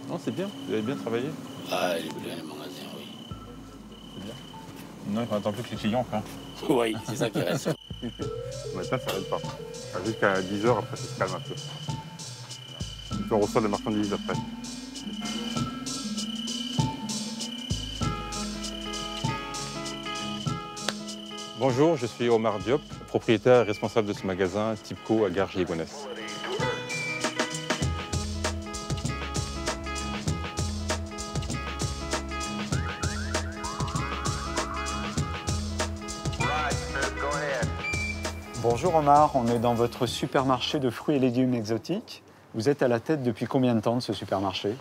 Non, c'est bien, vous avez bien travaillé. Ah, les magasins, oui. C'est bien. Non, on n'attend plus que les clients, quoi. Oui, c'est ça qui reste. Le matin, ça n'arrête pas. Jusqu'à 10h, après, ça se calme un peu. Et puis on reçoit les marchandises après. Bonjour, je suis Omar Diop, propriétaire et responsable de ce magasin Tipco à Garges-lès-Gonesse. Bonjour Omar, on est dans votre supermarché de fruits et légumes exotiques. Vous êtes à la tête depuis combien de temps de ce supermarché?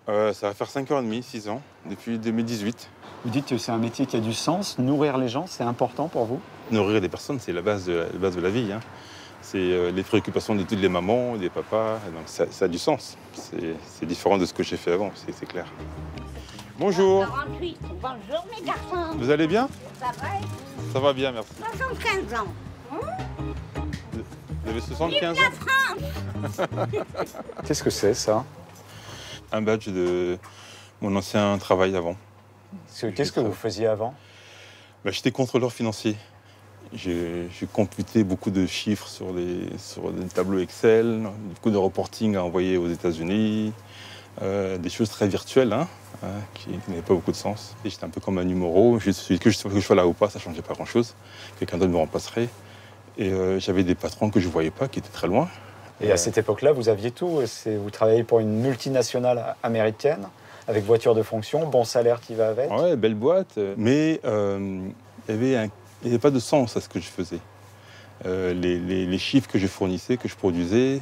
Ça va faire 5 ans et demi, 6 ans, depuis 2018. Vous dites que c'est un métier qui a du sens, nourrir les gens, c'est important pour vous? Nourrir les personnes, c'est la base de la vie, hein. C'est les préoccupations de toutes les mamans, des papas, donc ça a du sens. C'est différent de ce que j'ai fait avant, c'est clair. Bonjour. 48. Bonjour mes garçons. Vous allez bien? Ça va? Ça va bien, merci. 75 ans. Vous avez 75 Vive la ans? France. Qu'est-ce que c'est ça? Un badge de mon ancien travail avant. Qu'est-ce que vous faisiez avant? J'étais contrôleur financier. J'ai computé beaucoup de chiffres sur des tableaux Excel, beaucoup de reporting à envoyer aux États-Unis, des choses très virtuelles, hein, qui n'avaient pas beaucoup de sens. J'étais un peu comme un numéro, que je sois là ou pas, ça ne changeait pas grand-chose. Quelqu'un d'autre me remplacerait. Et j'avais des patrons que je ne voyais pas, qui étaient très loin. Et à cette époque-là, vous aviez tout. Vous travailliez pour une multinationale américaine, avec voiture de fonction, bon salaire qui va avec. Ouais, belle boîte. Mais il n'y avait pas de sens à ce que je faisais. Les chiffres que je fournissais, que je produisais,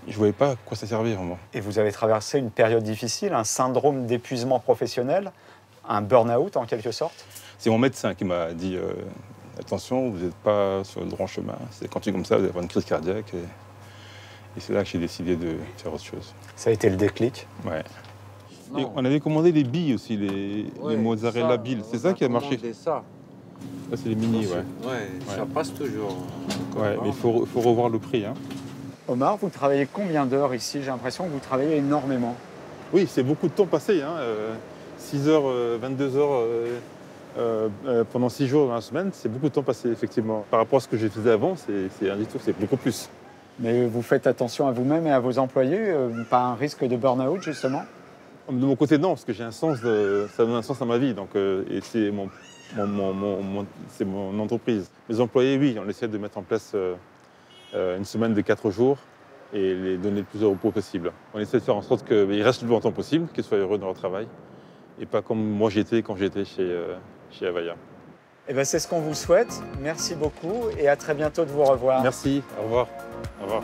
je ne voyais pas à quoi ça servait vraiment. Et vous avez traversé une période difficile, un syndrome d'épuisement professionnel, un burn-out en quelque sorte. C'est mon médecin qui m'a dit attention, vous n'êtes pas sur le droit chemin. C'est quand tu es comme ça, vous allez avoir une crise cardiaque. Et c'est là que j'ai décidé de faire autre chose. Ça a été le déclic. Ouais. Et on avait commandé les billes aussi, les mozzarella billes. C'est ça qui a marché. Ça, c'est les mini, ouais. Ça passe toujours. Ouais, mais il faut revoir le prix, hein. Omar, vous travaillez combien d'heures ici? J'ai l'impression que vous travaillez énormément. Oui, c'est beaucoup de temps passé, hein. 6 heures, 22 heures pendant 6 jours dans la semaine, c'est beaucoup de temps passé, effectivement. Par rapport à ce que je faisais avant, c'est un détour, c'est beaucoup plus. Mais vous faites attention à vous-même et à vos employés, pas un risque de burn-out justement? De mon côté, non, parce que j'ai un sens, ça donne un sens à ma vie, donc, et c'est mon entreprise. Mes employés, oui, on essaie de mettre en place une semaine de 4 jours et les donner le plus de repos possible. On essaie de faire en sorte qu'ils restent le plus longtemps possible, qu'ils soient heureux dans leur travail, et pas comme moi j'étais quand j'étais chez Avaya. Eh bien, c'est ce qu'on vous souhaite. Merci beaucoup et à très bientôt de vous revoir. Merci, au revoir. Au revoir.